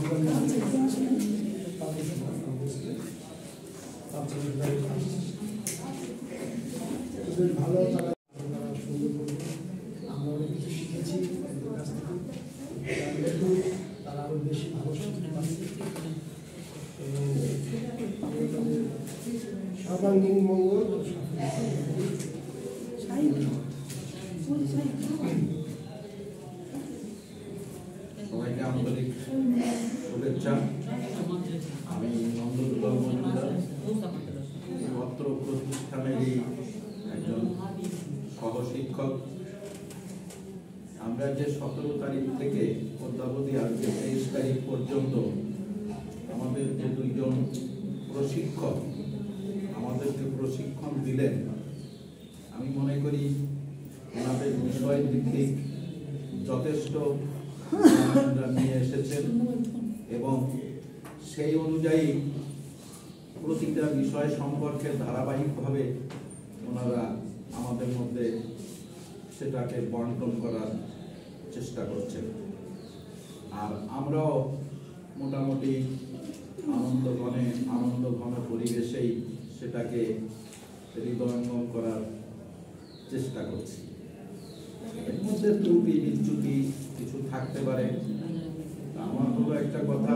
ভালো আমরা অনেক কিছু শিখেছি কাছ থেকে তারা আরো বেশি ভালো শিখতে পারছে এবং সর্বাঙ্গীন মঙ্গল সবাইকে আন্তরিক শুভেচ্ছা। আমি নন্দদুলাল মজুমদার, অত্র প্রতিষ্ঠানেরই একজন সহশিক্ষক। আমরা যে 17 তারিখ থেকে অদ্যাবধি আজকে 23 তারিখ পর্যন্ত আমাদের যে দুইজন প্রশিক্ষক আমাদেরকে প্রশিক্ষণ দিলেন, আমি মনে করি ওনাদের বিষয় ভিত্তিক যথেষ্ট নিয়ে এসেছেন এবং সেই অনুযায়ী প্রতিটা বিষয় সম্পর্কে ধারাবাহিকভাবে ওনারা আমাদের মধ্যে সেটাকে বন্টন করার চেষ্টা করছেন। আর আমরাও মোটামুটি আনন্দঘন পরিবেশেই সেটাকে হৃদয়ঙ্গম করার চেষ্টা করছি। এর মধ্যে ত্রুটি বিচ্যুতি কিছু থাকতে পারে। আমার হলো একটা কথা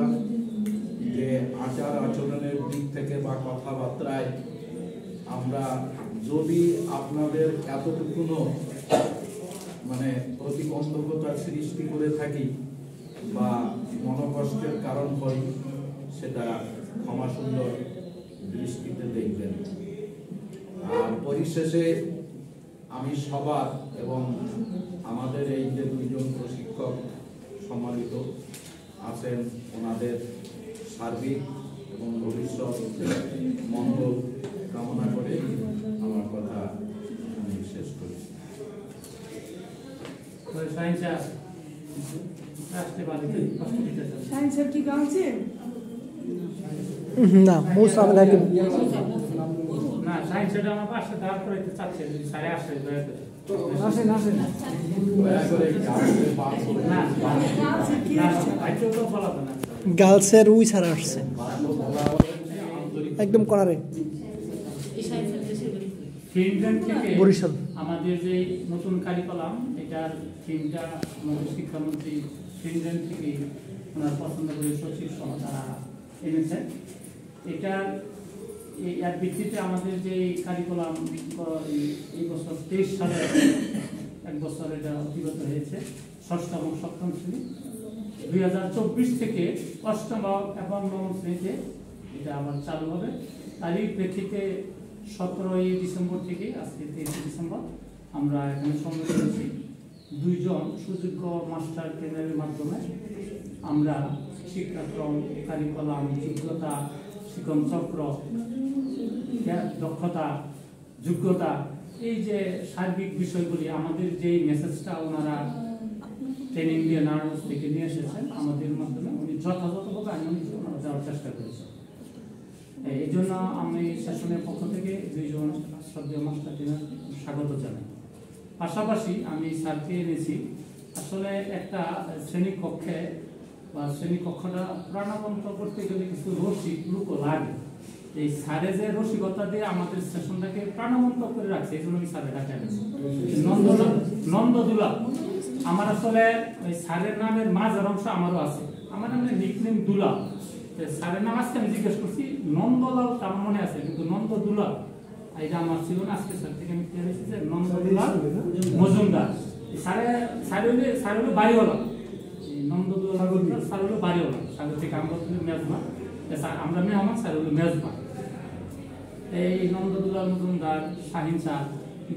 যে আচার আচরণের দিক থেকে বা কথাবার্তায় আমরা যদি আপনাদের এতটুকুনো মানে প্রতিবন্ধকতার সৃষ্টি করে থাকি বা মনোকষ্টের কারণ হয়, সেটা ক্ষমা সুন্দর দৃষ্টিতে দেখবেন। আর পরিশেষে আমি সবার এবং আমাদের এই যে দুইজন প্রশিক্ষক সম্মানিত আছেন, ওনাদের সার্বিক এবং ভবিষ্যৎ মঙ্গল কামনা করে আমার কথা আমি শেষ করি। না মুসা আমাদেরকে না সায়েন্সের আমার পাশে দাঁড় করাইতে চাচ্ছে যদি সাড়ে আসে দয়া করে আসেন আসেন দয়া করে না আইতো তো বলা তো না গার্লসের উই ছাড়া আসছে একদম করারে ফিনল্যান্ড থেকে বরিশাল আমাদের যে নতুন কারিকুলাম, এটার থিমটা আমাদের শিক্ষামন্ত্রী ফিনল্যান্ড থেকে ওনার পছন্দ করে সচিব সহ তারা এনেছেন। এটার এর ভিত্তিতে আমাদের যে কারিকুলাম এই বছর 23 সালে এক বছর এটা অতিগত হয়েছে, ষষ্ঠ এবং সপ্তম শ্রেণী। 2024 থেকে অষ্টম এবং নবম শ্রেণীতে এটা আবার চালু হবে। তারই প্রেক্ষিতে 17 ডিসেম্বর থেকে আজকে 23 ডিসেম্বর আমরা এখানে সম্মিলিত হয়েছি। দুইজন সুযোগ্য মাস্টার ট্রেনারের মাধ্যমে আমরা শিক্ষাক্রম, কারিকুলাম, যোগ্যতা, শিক্ষণ চক্র, দক্ষতা, যোগ্যতা, এই যে সার্বিক বিষয়গুলি আমাদের যে মেসেজটা ওনারা ট্রেনিং দিয়ে নারায়ণগঞ্জ থেকে নিয়ে এসেছেন আমাদের মাধ্যমে উনি যথাযথভাবে ওনারা দেওয়ার চেষ্টা করেছেন। এই জন্য আমি সেশনের পক্ষ থেকে দুইজন শ্রদ্ধেয় মাস্টার ট্রেনার স্বাগত জানাই। পাশাপাশি আমি স্যারকে এনেছি, আসলে একটা শ্রেণীকক্ষে বা শ্রেণীকক্ষটা প্রাণবন্ত করতে গেলে কিছু রসিক লুকো লাগে। এই স্যারে যে রসিকতা দিয়ে আমাদের সেশনটাকে প্রাণবন্ত করে রাখছে, এই জন্য আমি স্যারের ডাকে এনেছি। নন্দদুলা আমার আসলে ওই স্যারের নামের মাঝের অংশ আমারও আছে, আমার নামের নিকনেম দুলা। স্যারের নাম আজকে আমি জিজ্ঞেস করছি, নন্দলাল আমার মনে আছে, কিন্তু নন্দদুলা এটা আমার ছিল না। আজকে স্যার থেকে আমি পেয়েছি যে নন্দদুলাল মজুমদার। স্যার হলো বাড়িওয়ালা, নন্দদুলাল স্যার হলো বাড়িওয়ালা। সাগর থেকে আমরা মেজমা, আমরা মেহমান, স্যার হলো মেজমা। এই নন্দদুলাল মজুমদার, শাহিন স্যার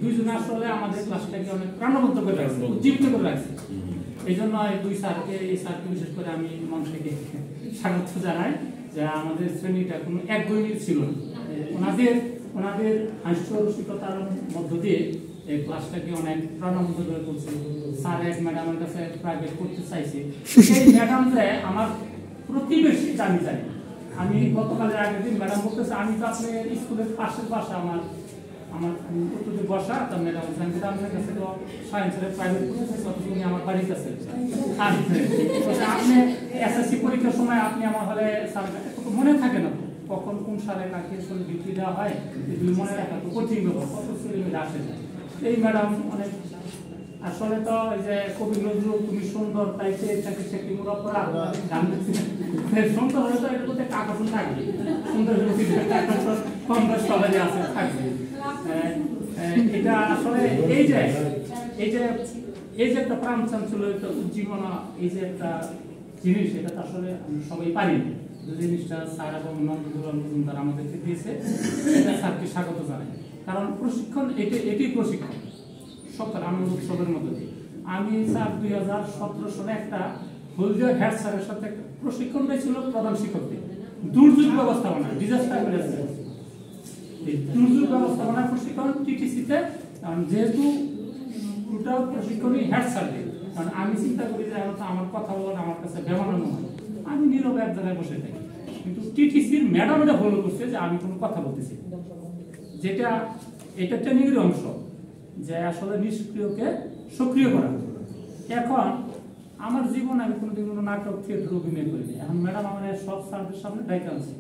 দুইজনে আসলে আমাদের ক্লাসটাকে অনেক প্রাণবন্ত করে রাখছে, উজ্জীবিত করে রাখছে। এই জন্য এই দুই স্যারকে, এই স্যারকে বিশেষ করে আমি মন থেকে স্বাগত জানাই যে আমাদের শ্রেণীটা কোনো একগুণী ছিল না। ওনাদের হাস্য রসিকতার মধ্য দিয়ে এই ক্লাসটাকে অনেক প্রাণবন্ত করে তুলছে। স্যার এক ম্যাডামের কাছে প্রাইভেট করতে চাইছে, সেই ম্যাডামরে আমার প্রতিবেশী জানি জানি। আমি গতকালের আগের দিন ম্যাডাম বলতেছে, আমি তো আপনার স্কুলের পাশের বাসা, আমার উত্তরে বসা, তার ম্যাডাম আপনার কাছে তো সায়েন্সের প্রাইভেট করতে চাইছে, অথচ উনি আমার বাড়ির কাছে। আপনি এসএসসি পরীক্ষার সময় আপনি আমার হলে স্যার মনে থাকে না তো কখন কোন সালে কাকে ডিউটি দেওয়া হয় এগুলি মনে রাখা তো কঠিন ব্যাপার, কত ছেলেমেয়েরা আসে না। এই ম্যাডাম অনেক আসলে তো এই যে কবি নজরুল তুমি সুন্দর তাই চাকরি চাকরি মোড়া পড়া সুন্দর হলে তো এটার প্রতি একটা আকর্ষণ থাকবে, সুন্দর কম বয়স সবাই আছে থাকবে। এটা আসলে এই যে একটা প্রাণ চাঞ্চল্য, একটা উজ্জীবনা, এই যে একটা জিনিস, এটা তো আসলে সবাই পারি না। যে জিনিসটা স্যার এবং নন্দদুলাল মজুমদার আমাদেরকে দিয়েছে, এটা স্যারকে স্বাগত জানাই। কারণ প্রশিক্ষণ এটি প্রশিক্ষণ সকল আনন্দ উৎসবের মধ্যে দিয়ে। আমি স্যার 2017 সালে একটা হলদিয়া হেড স্যারের সাথে একটা প্রশিক্ষণ হয়েছিল প্রধান শিক্ষকদের দুর্যোগ ব্যবস্থাপনা, ডিজাস্টার ম্যানেজমেন্ট, এই দুর্যোগ ব্যবস্থাপনা প্রশিক্ষণ টিটিসিতে। কারণ যেহেতু টোটাল প্রশিক্ষণই হেড স্যারদের, কারণ আমি চিন্তা করি যে আমার কথা বলা আমার কাছে বেমানানো হয়, আমি নীরবে এক জায়গায় বসে থাকি, কিন্তু টিটিসির ম্যাডাম এটা ফলো করছে যে আমি কোনো কথা বলতেছি, যেটা এটা ট্রেনিংয়ের অংশ, যে আসলে নিষ্ক্রিয়কে সক্রিয় করা। এখন আমার জীবন আমি কোনোদিন কোনো নাটক থিয়েটার অভিনয় করিনি। এখন ম্যাডাম আমার সব স্যারদের সামনে ডাইকে আনছে,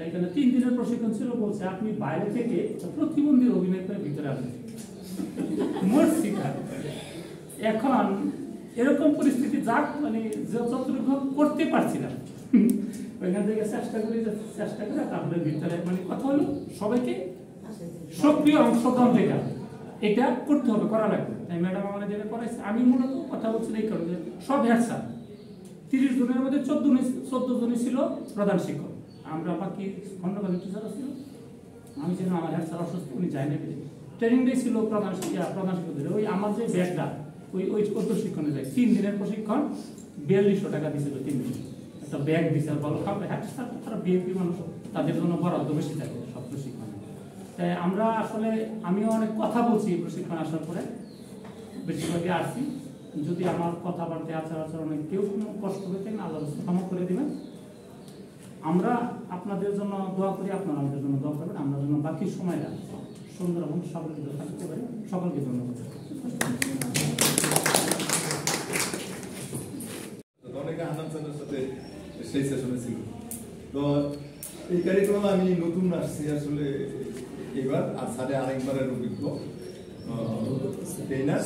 এখানে 3 দিনের প্রশিক্ষণ ছিল, বলছে আপনি বাইরে থেকে প্রতিবন্ধী অভিনয় করে ভিতরে আসবেন। এখন এরকম পরিস্থিতি যাক, মানে যতটুকু করতে পারছিলাম ওইখান থেকে চেষ্টা করে তারপরে ভিতরে মানে কথা হলো সবাইকে সক্রিয় অংশগ্রহণ থেকে এটা করতে হবে, করা লাগবে। তাই ম্যাডাম আমাদের যেটা করাইছে, আমি মূলত কথা বলছি এই কারণে সব হেড স্যার 30 জনের মধ্যে 14 জনই ছিল প্রধান শিক্ষক, আমরা বাকি খন্ডকালীন টিচার ছিল। আমি যেন আমার হেড স্যার অসুস্থ, উনি যাই না, ট্রেনিং ডে ছিল প্রধান শিক্ষকদের। ওই আমার যে ব্যাগটা ওই প্রশিক্ষণে যায় 3 দিনের প্রশিক্ষণ, 4200 টাকা দিয়েছিল 3 দিন, একটা ব্যাগ দিচ্ছে। আর বলো হেড স্যার তারা বিএনপি মানুষ, তাদের জন্য বরাদ্দ বেশি থাকে সব প্রশিক্ষণে। তাই আমরা আসলে আমিও অনেক কথা বলছি প্রশিক্ষণ আসার পরে, বেশিরভাগই আসছি। যদি আমার কথাবার্তা আচার আচরণে কেউ কোনো কষ্ট হয়ে থাকে, আল্লাহ ক্ষমা করে দেবেন। আমরা আপনাদের জন্য দোয়া করি, আপনারা আমাদের জন্য দোয়া করবেন, আমরা যেন বাকি সময়টা সুন্দর এবং সকলকে থাকতে পারি। সকলকে ধন্যবাদ। অনেকে আনন্দ স্যারের সাথে সেই সেশনে ছিল। তো এই কারিকুলাম আমি নতুন আসছি আসলে এবার, আর স্যারে আরেকবারের অভিজ্ঞ ট্রেনার।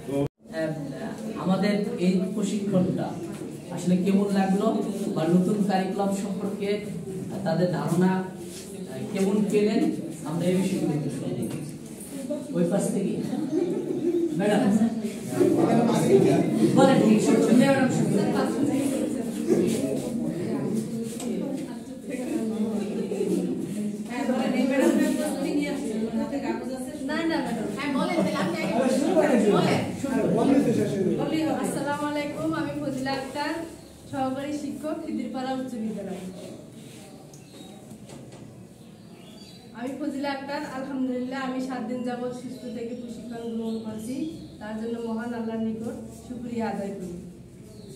তো আমাদের এই প্রশিক্ষণটা আসলে কেমন লাগলো, বা নতুন কারিকুলাম সম্পর্কে তাদের ধারণা কেমন পেলেন, আমরা এই বিষয়গুলো একটু শুনি। ওই পাশ থেকে ম্যাডাম বলেন, ঠিক আছে ম্যাডাম শুনুন। আসসালামু আলাইকুম, আমি ফজিলা আক্তার, সহকারী শিক্ষক, খিদিরপাড়া উচ্চ বিদ্যালয়। আমি ফজিলা আক্তার, আলহামদুলিল্লাহ আমি 7 দিন যাবৎ সুস্থ থেকে প্রশিক্ষণ গ্রহণ করছি, তার জন্য মহান আল্লাহর নিকট শুকরিয়া আদায় করি।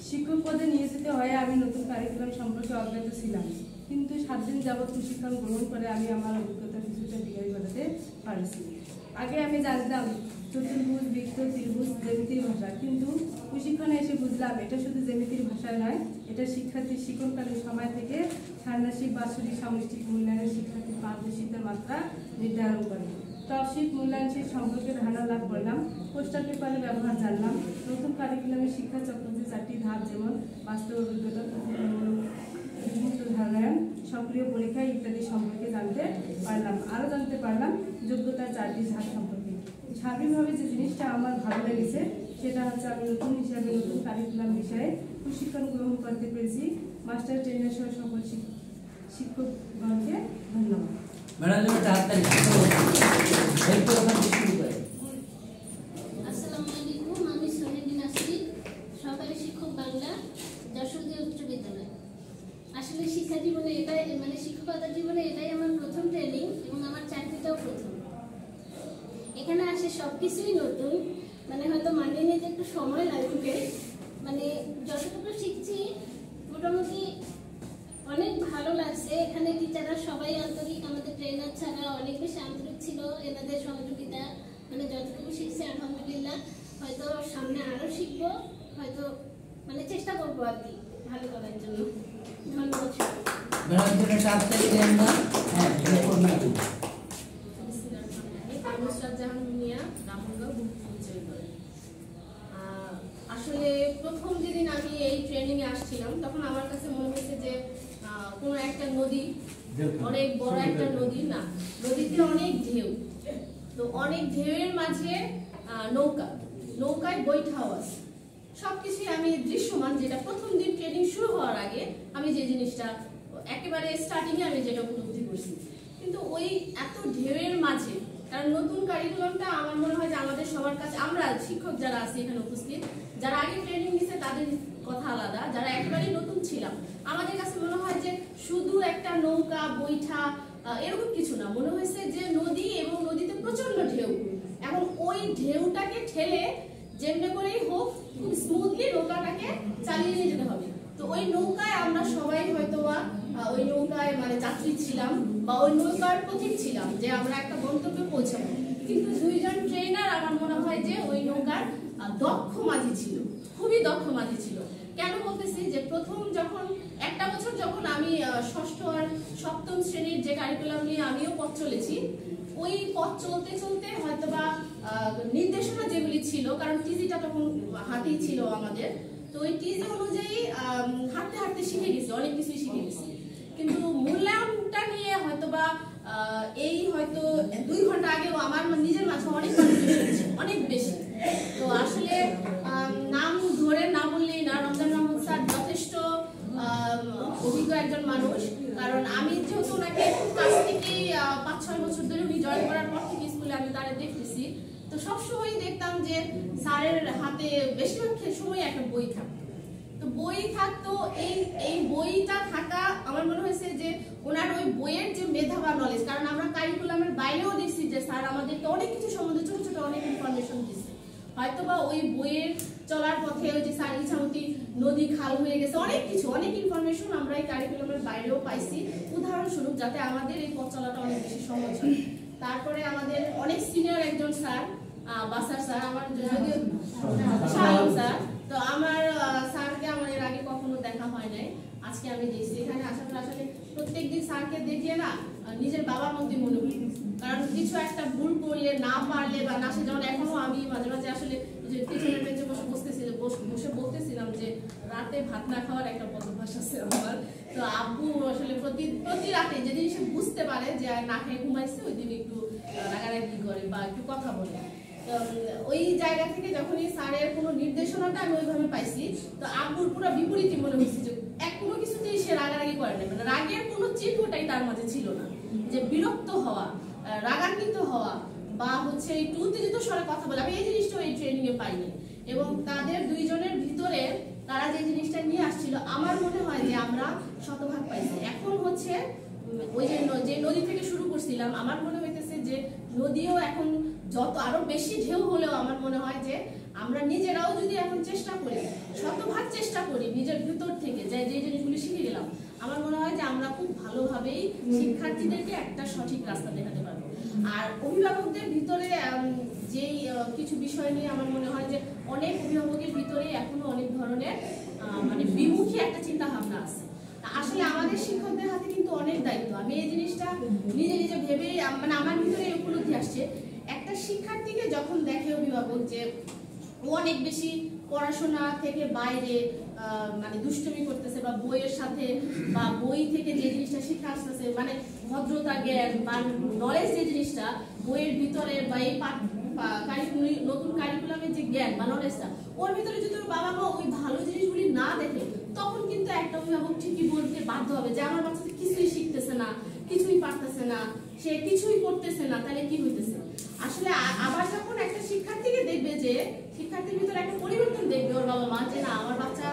শিক্ষক পদে নিয়োজিত হয়ে আমি নতুন কারিকুলাম সম্পর্কে অজ্ঞাত ছিলাম, কিন্তু 7 দিন যাবৎ প্রশিক্ষণ গ্রহণ করে আমি আমার অভিজ্ঞতা কিছুটা বিকাশ ঘটাতে পারছি। আগে আমি জানতাম চতুর্ভুজ, বৃত্ত, ত্রিভুজ জ্যামিতির ভাষা, কিন্তু প্রশিক্ষণে এসে বুঝলাম এটা শুধু জ্যামিতির ভাষা নয়, এটা শিক্ষার্থীর শিক্ষণকালীন সময় থেকে ষান্মাসিক, বাৎসরিক, সামষ্টিক মূল্যায়নের শিক্ষার্থীর পারদর্শিতার মাত্রা নির্ধারণ করে। টপশিট, মূল্যায়ন শীট সম্পর্কে ধারণা লাভ করলাম, পোস্টার পেপারের ব্যবহার জানলাম। নতুন কারিকুলামের শিক্ষা চক্রের 4টি ধাপ, যেমন বাস্তব অভিজ্ঞতা, ধারণায়ন, সক্রিয় পরীক্ষা ইত্যাদি সম্পর্কে জানতে পারলাম। আরও জানতে পারলাম যোগ্যতার 4টি ধাপ সম্পর্কে। সার্বিকভাবে যে জিনিসটা আমার ভালো লেগেছে সেটা হচ্ছে আমি নতুন হিসাবে নতুন কারিকুলাম বিষয়ে প্রশিক্ষণ গ্রহণ করতে পেরেছি। মাস্টার ট্রেনার সহ সকল শিক্ষকগণকে ধন্যবাদ। আসসালামু আলাইকুম, আমি সোহেলি নাসরিন, সহকারী শিক্ষক বাংলা, যশোর উচ্চ বিদ্যালয়। আসলে শিক্ষা জীবনে এটাই, মানে শিক্ষকতা জীবনে এটাই আমার প্রথম ট্রেনিং এবং আমার চাকরিটাও প্রথম। এখানে আসে সবকিছুই নতুন, মানে হয়তো মানিয়ে নিতে একটু সময় লাগবে। মানে যতটুকু শিখছি মোটামুটি অনেক ভালো লাগছে। এখানে টিচাররা সবাই আন্তরিক, আমাদের ট্রেনার ছাড়া অনেক বেশি আন্তরিক ছিল। এনাদের সহযোগিতা, মানে যতটুকু শিখছি আলহামদুলিল্লাহ। হয়তো সামনে আরও শিখবো, হয়তো মানে চেষ্টা করবো আর কি ভালো করার জন্য। ধন্যবাদ। ম্যাডাম জন্য টার্চারি দেন না। হ্যাঁ, এটা করুন না। আসলে প্রথম যেদিন আমি এই ট্রেনিং এ আসছিলাম তখন আমার কাছে মনে হয়েছে যে কোনো একটা নদী, অনেক বড় একটা নদী, না নদীতে অনেক ঢেউ, তো অনেক ঢেউয়ের মাঝে নৌকায় বৈঠাও আছে, সবকিছু আমি দৃশ্যমান, যেটা প্রথম দিন ট্রেনিং শুরু হওয়ার আগে আমি যে জিনিসটা একেবারে স্টার্টিং এ আমি যেটা উপলব্ধি করছি। কিন্তু ওই এত ঢেউয়ের মাঝে, কারণ নতুন কারিকুলামটা আমার মনে হয় যে আমাদের সবার কাছে, আমরা শিক্ষক যারা আছি এখানে উপস্থিত, যারা আগে ট্রেনিং নিছে তাদের কথা আলাদা, যারা একেবারেই নতুন ছিলাম আমাদের কাছে মনে হয় যে শুধু একটা নৌকা বৈঠা এরকম কিছু না, মনে হয়েছে যে নদী এবং নদীতে প্রচন্ড ঢেউ। এখন ওই ঢেউটাকে ঠেলে যেমনি করেই হোক খুব স্মুথলি নৌকাটাকে চালিয়ে নিয়ে যেতে হবে। তো ওই নৌকায় আমরা সবাই হয়তোবা ওই নৌকায় মানে যাত্রী ছিলাম বা ওই নৌকার পথিক ছিলাম যে আমরা একটা গন্তব্যে পৌঁছাবো, কিন্তু দুইজন ট্রেনার আমার মনে হয় যে ওই নৌকার দক্ষ মাঝি ছিল, খুবই দক্ষ মাঝি ছিল। কেন বলতেছি যে প্রথম যখন একটা বছর যখন আমি ষষ্ঠ আর সপ্তম শ্রেণীর যে কারিকুলাম নিয়ে আমিও পথ চলেছি, ওই পথ চলতে চলতে হয়তোবা নির্দেশনা যেগুলি ছিল, কারণ টিজিটা তখন হাতেই ছিল আমাদের, তো ওই টিজি অনুযায়ী হাঁটতে হাঁটতে শিখে গেছি, অনেক কিছুই শিখে গেছি। কিন্তু মূল্যায়নটা নিয়ে হয়তোবা এই হয়তো 2 ঘন্টা আগেও আমার নিজের মাঝে অনেক অনেক বেশি। তো আসলে নাম ধরে না বললেই না, রমজান মাহমুদ স্যার যথেষ্ট অভিজ্ঞ একজন মানুষ, কারণ আমি যেহেতু ওনাকে কাছ থেকে 5-6 বছর ধরে উনি জয়েন করার পর থেকে স্কুলে আমি তারা দেখতেছি, তো সবসময় দেখতাম যে স্যারের হাতে বেশিরভাগ সময় একটা বই থাকতো। তো বই থাকতো, এই বইটা থাকা আমার মনে হয়েছে যে ওনার ওই বইয়ের যে মেধা বা নলেজ, কারণ আমরা কারিকুলামের বাইরেও দেখছি যে স্যার আমাদেরকে অনেক কিছু সম্বন্ধে ছোট ছোট অনেক ইনফরমেশন দিচ্ছে, হয়তোবা ওই বইয়ের চলার পথে ওই যে স্যার ইছামতি নদী খাল হয়ে গেছে, অনেক কিছু অনেক ইনফরমেশন আমরা এই কারিকুলামের বাইরেও পাইছি, উদাহরণস্বরূপ যাতে আমাদের এই পথ চলাটা অনেক বেশি সহজ হয়। তারপরে আমাদের অনেক সিনিয়র একজন স্যার, বাসার স্যার, আমার যদিও শালম স্যার, তো আমার স্যারকে আমার এর আগে কখনো দেখা হয় নাই, আজকে আমি দেখছি এখানে আসার পর আসলে প্রত্যেকদিন স্যারকে দেখিয়ে না নিজের বাবার মধ্যে মনে করি, কারণ কিছু একটা ভুল করলে না পারলে বা না, সে যেমন এখনো আমি মাঝে মাঝে আসলে যে পিছনের বেঞ্চে বসে বলতেছিলাম যে রাতে ভাত না খাওয়ার একটা বদভ্যাস আছে আমার, তো আব্বু আসলে প্রতি রাতে যেদিন সে বুঝতে পারে যে না খেয়ে ঘুমাইছে ওই দিন একটু রাগারাগি করে বা একটু কথা বলে। ওই জায়গা থেকে যখন এই স্যারের কোনো নির্দেশনাটা আমি ওইভাবে পাইছি, তো আব্বুর পুরো বিপরীতই মনে হচ্ছে যে কোনো কিছুতেই সে রাগারাগি করে না, মানে রাগের কোনো চিহ্নটাই তার মাঝে ছিল না, যে বিরক্ত হওয়া, রাগান্বিত হওয়া বা হচ্ছে একটু উত্তেজিত স্বরে কথা বলে, আমি এই জিনিসটা এই ট্রেনিং এ পাইনি। এবং তাদের দুইজনের ভিতরে তারা যে জিনিসটা নিয়ে আসছিল আমার মনে হয় যে আমরা শতভাগ পাইছি। এখন হচ্ছে ওই যে নদী থেকে শুরু করছিলাম, আমার মনে হইতেছে যে নদীও এখন যত আরো বেশি ঢেউ হলেও আমার মনে হয় যে আমরা নিজেরাও যদি এখন চেষ্টা করি, শতভাগ চেষ্টা করি নিজের ভিতর থেকে যে জিনিসগুলি শিখে গেলাম, আমার মনে হয় যে আমরা খুব ভালোভাবেই শিক্ষার্থীদেরকে একটা সঠিক রাস্তা দেখাতে পারবো। আর অভিভাবকদের ভিতরে যেই কিছু বিষয় নিয়ে আমার মনে হয় যে অনেক অভিভাবকের ভিতরে এখনো অনেক ধরনের মানে বিমুখী একটা চিন্তা ভাবনা আছে। আসলে আমাদের শিক্ষকদের হাতে কিন্তু অনেক দায়িত্ব, আমি এই জিনিসটা নিজে নিজে ভেবে মানে আমার ভিতরে উপলব্ধি আসছে। একটা শিক্ষার্থীকে যখন দেখে অভিভাবক যে ও অনেক বেশি পড়াশোনা থেকে বাইরে মানে দুষ্টুমি করতেছে বা বইয়ের সাথে বা বই থেকে যে জিনিসটা শিখে আসতেছে, মানে ভদ্রতা জ্ঞান বা নলেজ যে জিনিসটা বইয়ের ভিতরে বা এই নতুন কারিকুলামের যে জ্ঞান বা নলেজটা ওর ভিতরে যদি ওর বাবা মা ওই ভালো জিনিসগুলি না দেখে, তখন কিন্তু একটা অভিভাবক ঠিকই বলতে বাধ্য হবে যে আমার বাচ্চা কিছুই শিখতেছে না, কিছুই পারতেছে না, সে কিছুই করতেছে না, তাহলে কি হইতেছে। আসলে আবার যখন একটা শিক্ষার্থীকে দেখবে যে শিক্ষার্থীর ভিতরে একটা পরিবর্তন দেখবে ওর বাবা মা, যে না আমার বাচ্চা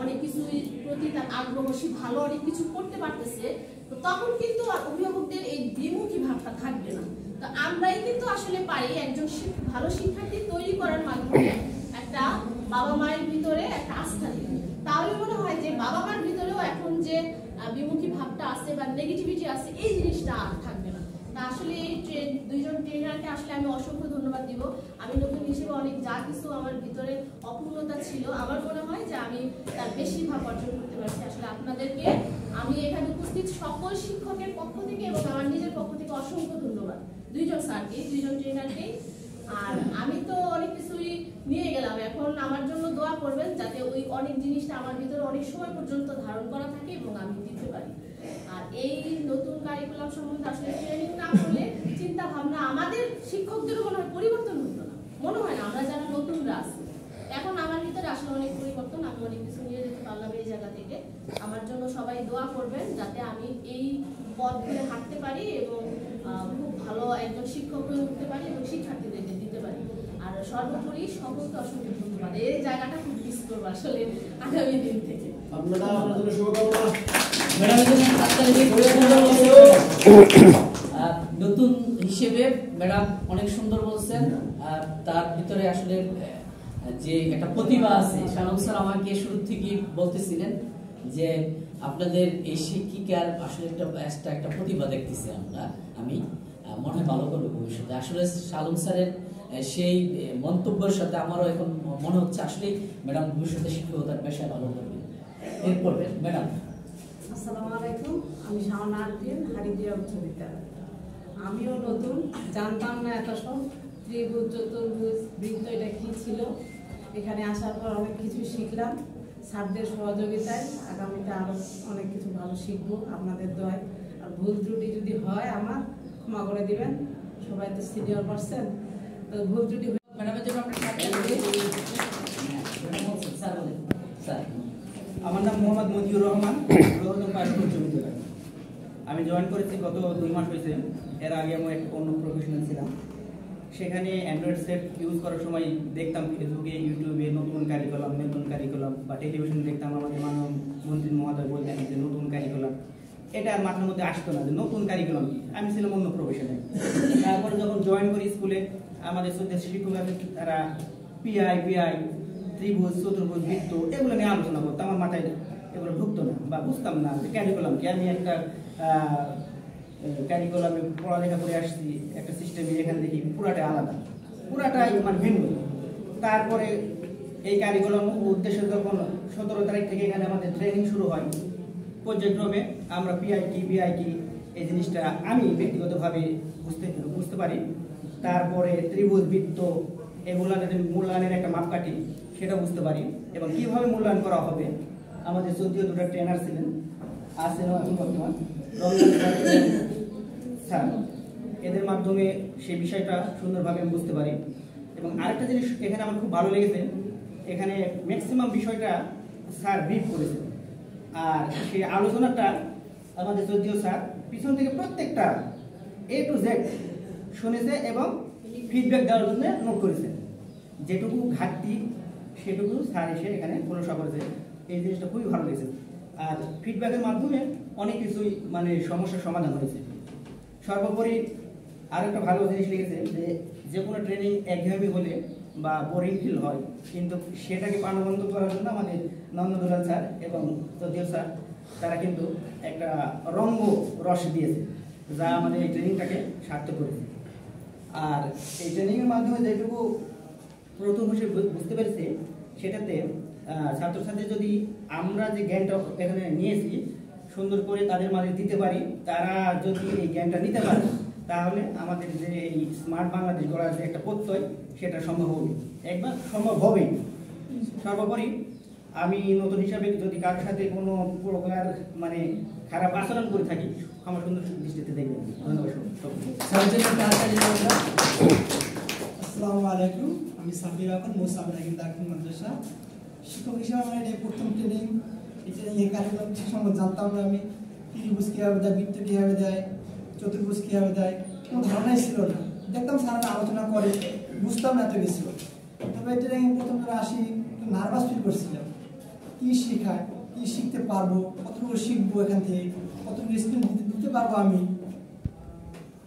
অনেক কিছুর প্রতি তার আগ্রহ, সে ভালো অনেক কিছু করতে পারতেছে, তো তখন কিন্তু অভিভাবকদের এই দ্বিমুখী ভাবটা থাকবে না। তো আমরাই কিন্তু আসলে পারি একজন ভালো শিক্ষার্থী তৈরি করার মাধ্যমে একটা বাবা মায়ের ভিতরে একটা আস্থা দিতে। তাহলে মনে হয় যে বাবা মার ভিতরেও এখন যে বিমুখী ভাবটা আছে বা নেগেটিভিটি আছে এই জিনিসটা আর থাকবে না। তা আসলে এই দুইজন ট্রেনারকে আসলে আমি অসংখ্য ধন্যবাদ দিব। আমি নতুন হিসেবে অনেক যা কিছু আমার ভিতরে অপূর্ণতা ছিল, আমার মনে হয় যে আমি তার বেশিরভাগ অর্জন করতে পারছি। আসলে আপনাদেরকে আমি এখানে উপস্থিত সকল শিক্ষকের পক্ষ থেকে এবং আমার নিজের পক্ষ থেকে অসংখ্য ধন্যবাদ দুইজন স্যারকে, দুইজন ট্রেনারকে। আর আমি তো অনেক কিছুই নিয়ে গেলাম, এখন আমার জন্য দোয়া করবেন যাতে ওই অনেক জিনিসটা আমার ভিতরে অনেক সময় পর্যন্ত ধারণ করা থাকে এবং আমি দিতে পারি। আর এই নতুন কারিকুলাম সম্বন্ধে আসলে ট্রেনিং না করলে চিন্তা ভাবনা আমাদের শিক্ষকদেরও মনে হয় পরিবর্তন হতো না, মনে হয় না। আমরা যারা নতুনরা আছি এখন আমার ভিতরে আসলে অনেক পরিবর্তন, আমি অনেক কিছু নিয়ে যেতে পারলাম এই জায়গা থেকে। আমার জন্য সবাই দোয়া করবেন যাতে আমি এই পথ ধরে হাঁটতে পারি এবং খুব ভালো একজন শিক্ষক হয়ে উঠতে পারি এবং শিক্ষার্থীদেরকে দিতে পারি। আর সর্বোপরি সকলকে অসংখ্য ধন্যবাদ। এই জায়গাটা খুব মিস করবো আসলে আগামী দিন থেকে। আপনারা আমাদের জন্য শুভকামনা। নতুন হিসেবে ম্যাডাম অনেক সুন্দর বলছেন, তার ভিতরে আসলে যে একটা প্রতিভা আছে। শালম স্যার আমাকে শুরু থেকে বলতেছিলেন যে আপনাদের এই শিক্ষিকার আসলে একটা প্রতিভা দেখতেছি আমি মনে হয় ভালো করবো ভবিষ্যতে। আসলে শালম স্যারের সেই মন্তব্যের সাথে আমারও এখন মনে হচ্ছে আসলে ম্যাডাম ভবিষ্যতে শিক্ষকতার পেশায় ভালো করবে। এরপর ম্যাডাম। আসসালামু আলাইকুম, আমি শাওনা আরদিন, হারিদিয়া উচ্চ বিদ্যালয়। আমিও নতুন, জানতাম না এত সব ত্রিভুজ, চতুর্ভুজ, বৃত্ত এটা কি ছিল। এখানে আসার পর অনেক কিছু শিখলাম স্যারদের সহযোগিতায়। আগামীতে আরও অনেক কিছু ভালো শিখবো আপনাদের দোয়ায়। আর ভুল ত্রুটি যদি হয় আমার ক্ষমা করে দিবেন, সবাই তো সিনিয়র পারসন, তো ভুল ত্রুটি ম্যাডামের জন্য স্যার। আমার নাম মোহাম্মদ মজিউর রহমান, উচ্চ বিদ্যালয়। আমি জয়েন করেছি গত 2 মাস হয়েছে। এর আগে আমি একটা অন্য প্রফেশনাল ছিলাম। সেখানে অ্যান্ড্রয়েড সেট ইউজ করার সময় দেখতাম ফেসবুকে, ইউটিউবে নতুন কারিকুলাম বা টেলিভিশনে দেখতাম আমাদের মাননীয় মন্ত্রী মহোদয় বলতেন যে নতুন কারিকুলাম। এটা মাথার মধ্যে আসতো না যে নতুন কারিকুলাম কি। আমি ছিলাম অন্য প্রফেশনে। তারপরে যখন জয়েন করি স্কুলে, আমাদের শিক্ষক আছে তারা পিআই, ত্রিভুজ, চতুর্ভুজ, বৃত্ত এগুলো নিয়ে আলোচনা করতো। আমার মাথায় এগুলো ঢুকতো না বা বুঝতাম না যে ক্যারিকুলাম কি। আমি একটা ক্যারিকুলামে পড়ালেখা করে আসছি, একটা সিস্টেমে এখানে দেখি পুরাটাই আলাদা, পুরাটাই মানে ভিন্ন। তারপরে এই কারিকুলাম উদ্দেশ্যে যখন 17 তারিখ থেকে এখানে আমাদের ট্রেনিং শুরু হয়, পর্যায়ক্রমে আমরা পিআই কি, বিআই কি এই জিনিসটা আমি ব্যক্তিগতভাবে বুঝতে পারি। তারপরে ত্রিভুজ, বৃত্ত এগুলার মূল্যায়নের একটা মাপকাঠি সেটা বুঝতে পারি এবং কিভাবে মূল্যায়ন করা হবে। আমাদের যদিও 2টা ট্রেনার ছিলেন, আছেন বর্তমান স্যার, এদের মাধ্যমে সেই বিষয়টা সুন্দরভাবে আমি বুঝতে পারি। এবং আরেকটা জিনিস এখানে আমার খুব ভালো লেগেছে, এখানে ম্যাক্সিমাম বিষয়টা স্যার ব্রিফ করেছেন। আর সেই আলোচনাটা আমাদের যদিও স্যার পিছন থেকে প্রত্যেকটা A to Z শুনেছে এবং ফিডব্যাক দেওয়ার জন্য নোট করেছেন। যেটুকু ঘাটতি সেটুকু স্যার এসে এখানে খোলসা করেছে। এই জিনিসটা খুবই ভালো লেগেছে। আর ফিডব্যাকের মাধ্যমে অনেক কিছুই মানে সমস্যার সমাধান হয়েছে। সর্বোপরি আর একটা ভালো জিনিস লেগেছে যে কোনো ট্রেনিং একঘেয়েমি হলে বা বোরিং ফিল হয়, কিন্তু সেটাকে প্রাণবন্ত করার জন্য আমাদের নন্দদুলাল স্যার এবং যদিও স্যার তারা কিন্তু একটা রঙ্গ রস দিয়েছে, যা আমাদের এই ট্রেনিংটাকে সার্থক করেছে। আর এই ট্রেনিংয়ের মাধ্যমে যেটুকু প্রথম হিসেবে বুঝতে পেরেছি, সেটাতে ছাত্রছাত্রী যদি আমরা যে জ্ঞানটা এখানে নিয়েছি সুন্দর করে তাদের মাঝে দিতে পারি, তারা যদি এই জ্ঞানটা নিতে পারে, তাহলে আমাদের যে এই স্মার্ট বাংলাদেশ গড়ার যে একটা প্রত্যয় সেটা সম্ভব হবে, একবার সম্ভব হবেই। সর্বোপরি আমি নতুন হিসাবে যদি কারোর সাথে কোনো প্রকার মানে খারাপ আচরণ করে থাকি, আমার সুন্দর দৃষ্টিতে দেখবেন। ধন্যবাদ। আসসালামু আলাইকুম, আমি সাব্বির রহমান, মোসাবির দাখিল মাদ্রাসা শিক্ষক হিসেবে আমার এটা প্রথম ট্রেনিং। এই ট্রেনিংয়ের কারিকুলাম সম্বন্ধে জানতাম না আমি। ত্রিভুজ কীভাবে দেয়, বৃত্ত কীভাবে দেয়, চতুর্ভুজ কীভাবে দেয়, কোনো ধারণাই ছিল না। দেখতাম স্যাররা আলোচনা করে, বুঝতাম না এত কিছু। তবে এই ট্রেনিং প্রথম করে আসি, নার্ভাস ফিল করছিলাম। কী শেখায়, কী শিখতে পারবো, কতটুকু শিখবো, এখান থেকে কতটুকু স্কিল দিতে পারবো আমি।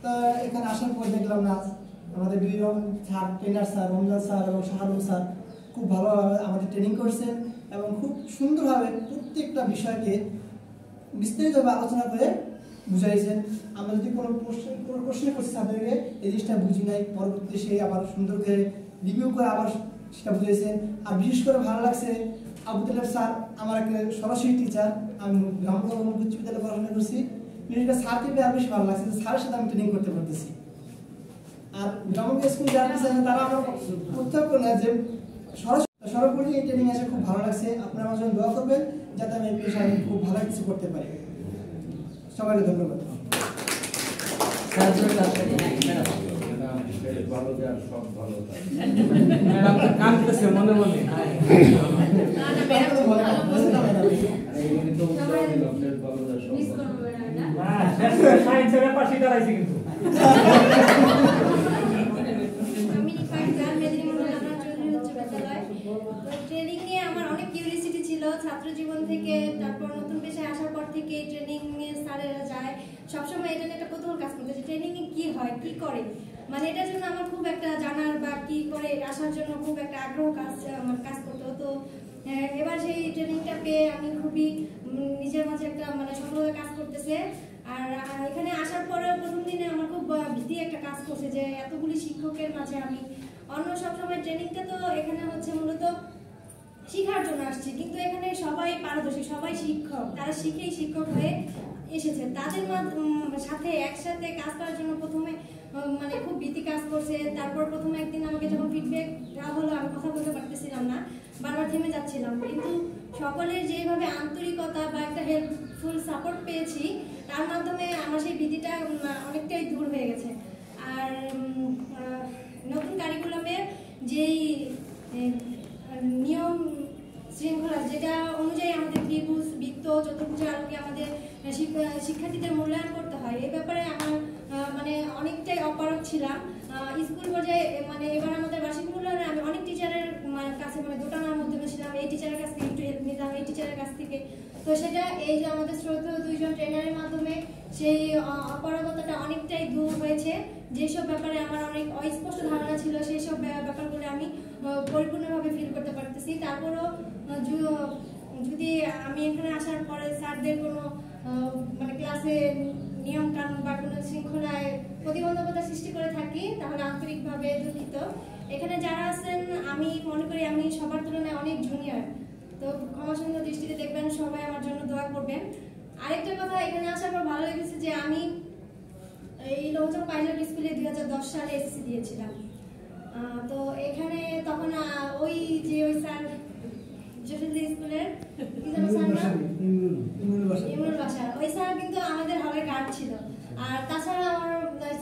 তা এখানে আসার পর দেখলাম না আমাদের দুইজন sir, trainer sir, Ramzan sir এবং শাহালুম স্যার খুব ভালোভাবে আমাদের ট্রেনিং করছেন এবং খুব সুন্দরভাবে প্রত্যেকটা বিষয়কে বিস্তারিতভাবে আলোচনা করে বুঝাইছেন। আমরা যদি কোনো প্রশ্ন করছি তাদেরকে এই জিনিসটা বুঝি নাই, পরবর্তীতে সে আবার সুন্দর করে রিভিউ করে আবার সেটা বুঝাইছেন। আর বিশেষ করে ভালো লাগছে আবু তালেব স্যার আমার একটা সরাসরি টিচার, আমি গ্রামগঞ্জ উচ্চ বিদ্যালয়ে পড়াশোনা করছি, বিশেষ করে স্যারকে পেয়ে আর বেশি ভালো লাগছে, স্যারের সাথে আমি ট্রেনিং করতে পারতেছি। আর গ্রামগঞ্জ স্কুল যারা আছেন তারা আমার প্রত্যক্ষ না যে সর্বোপরি এই ট্রেনিং এসে খুব ভালো লাগছে। আপনারা আমার জন্য দোয়া করবেন যাতে আমি এই পেশায় খুব ভালো কিছু করতে পারি। সবাইকে ধন্যবাদ। মনে মনে পাশে দাঁড়াইছে কিন্তু ট্রেনিং নিয়ে আমার অনেক কিউরিয়াসিটি ছিল ছাত্র জীবন থেকে, তারপর নতুন পেশায় আসার পর থেকে ট্রেনিং নিয়ে স্যারেরা যায়, সবসময় এটা নিয়ে একটা কৌতূহল কাজ করতেছে ট্রেনিং এ কি হয় কি করে, মানে এটার জন্য আমার খুব একটা জানার বা কি করে আসার জন্য খুব একটা আগ্রহ কাজ করতো। তো এবার সেই ট্রেনিংটা পেয়ে আমি খুবই নিজের মাঝে একটা মানে সফলভাবে কাজ করতেছে। আর এখানে আসার পরেও প্রথম দিনে আমার খুব ভীতি একটা কাজ করছে যে এতগুলি শিক্ষকের মাঝে আমি অন্য সবসময় ট্রেনিংটা তো এখানে হচ্ছে মূলত শিক্ষার জন্য আসছি, কিন্তু এখানে সবাই পারদর্শী, সবাই শিক্ষক, তারা শিখেই শিক্ষক হয়ে এসেছে। তাদের সাথে একসাথে কাজ করার জন্য প্রথমে মানে খুব ভীতি কাজ করছে। তারপর প্রথমে একদিন আমাকে যখন ফিডব্যাক দেওয়া হলো আমি কথা বলতে পারতেছিলাম না, বারবার থেমে যাচ্ছিলাম, কিন্তু সকলের যেভাবে আন্তরিকতা বা একটা হেল্পফুল সাপোর্ট পেয়েছি তার মাধ্যমে আমার সেই ভীতিটা অনেকটাই দূর হয়ে গেছে। আর নতুন কারিকুলামের যেই নিয়ম শৃঙ্খলা যেটা অনুযায়ী আমাদের ত্রিভুজ, বৃত্ত, চতুর্ভুজের আলোকে আমাদের শিক্ষার্থীদের মূল্যায়ন করতে হয়, এই ব্যাপারে আমার মানে অনেকটাই অপারগ ছিলাম। স্কুল পর্যায়ে মানে এবার আমাদের বার্ষিক মূল্যায়নে আমি অনেক টিচারের কাছে মানে দোটানার মধ্যে ছিলাম, এই টিচারের কাছ থেকে একটু হেল্প নিতাম, এই টিচারের কাছ থেকে। তো সেটা এই যে আমাদের শ্রদ্ধেয় দুইজন ট্রেনারের মাধ্যমে সেই অপারগতাটা অনেকটাই দূর হয়েছে। যেসব ব্যাপারে আমার অনেক অস্পষ্ট ধারণা ছিল সেই সব ব্যাপারগুলো আমি পরিপূর্ণভাবে ফিল করতে পারতেছি। তারপরও যদি আমি এখানে আসার পরে স্যারদের কোনো মানে ক্লাসে নিয়ম কানুন বা কোনো শৃঙ্খলায় প্রতিবন্ধকতা সৃষ্টি করে থাকি তাহলে আন্তরিকভাবে দুঃখিত। এখানে যারা আছেন আমি মনে করি আমি সবার তুলনায় অনেক জুনিয়র, তো ক্ষমাসুন্দর দৃষ্টিতে দেখবেন, সবাই আমার জন্য দোয়া করবেন। আরেকটা কথা, এখানে আসার পর ভালো লেগেছে যে আমি এই লৌচক পাইলট স্কুলে 2010 সালে এসএসসি দিয়েছিলাম। তো এখানে তখন ওই স্যার স্কুলের ইমরুল বাসা, ওই স্যার কিন্তু আমাদের হলের গার্ড ছিল। আর তাছাড়া আমার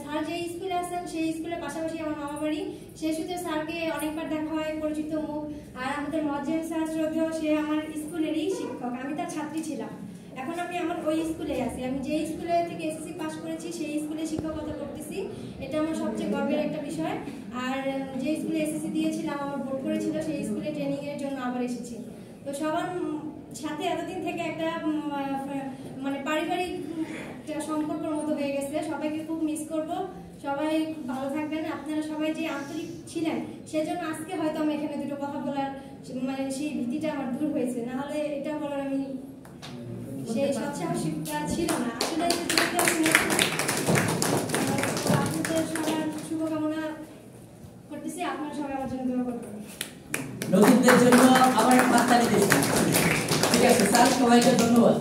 স্যার যে স্কুলে আছেন সেই স্কুলের পাশাপাশি আমার মামা বাড়ি, সেই সূত্রে স্যারকে অনেকবার দেখা হয়, পরিচিত মুখ। আর আমাদের মজ্জেম স্যার শ্রদ্ধেয়, সে আমার স্কুলেরই শিক্ষক, আমি তার ছাত্রী ছিলাম। এখন আমি আমার ওই স্কুলে আছি, আমি যে স্কুলে থেকে এসএসসি পাস করেছি সেই স্কুলে শিক্ষকতা করতেছি, এটা আমার সবচেয়ে গর্বের একটা বিষয়। আর যে স্কুলে এসএসসি দিয়েছিলাম, আমার বোর্ড করেছিল, সেই স্কুলে ট্রেনিং এর জন্য আবার এসেছি। তো সবার সাথে এতদিন থেকে একটা মানে পারিবারিক সম্পর্কের মতো হয়ে গেছে, সবাইকে খুব মিস করব। সবাই ভালো থাকবেন, আপনারা সবাই যে আন্তরিক ছিলেন সেজন্য আজকে হয়তো আমি এখানে দুটো কথা বলার মানে সেই ভীতিটা আমার দূর হয়েছে, না হলে এটা বলার আমি সেই সৎসাহসিকতা ছিল না। আসলে আপনাদের সবার শুভকামনা করতেছি, আপনারা সবাই আমার জন্য দোয়া করবেন। নতুনদের জন্য আবার একটা বার্তা নিতে ঠিক আছে স্যার, সবাইকে ধন্যবাদ।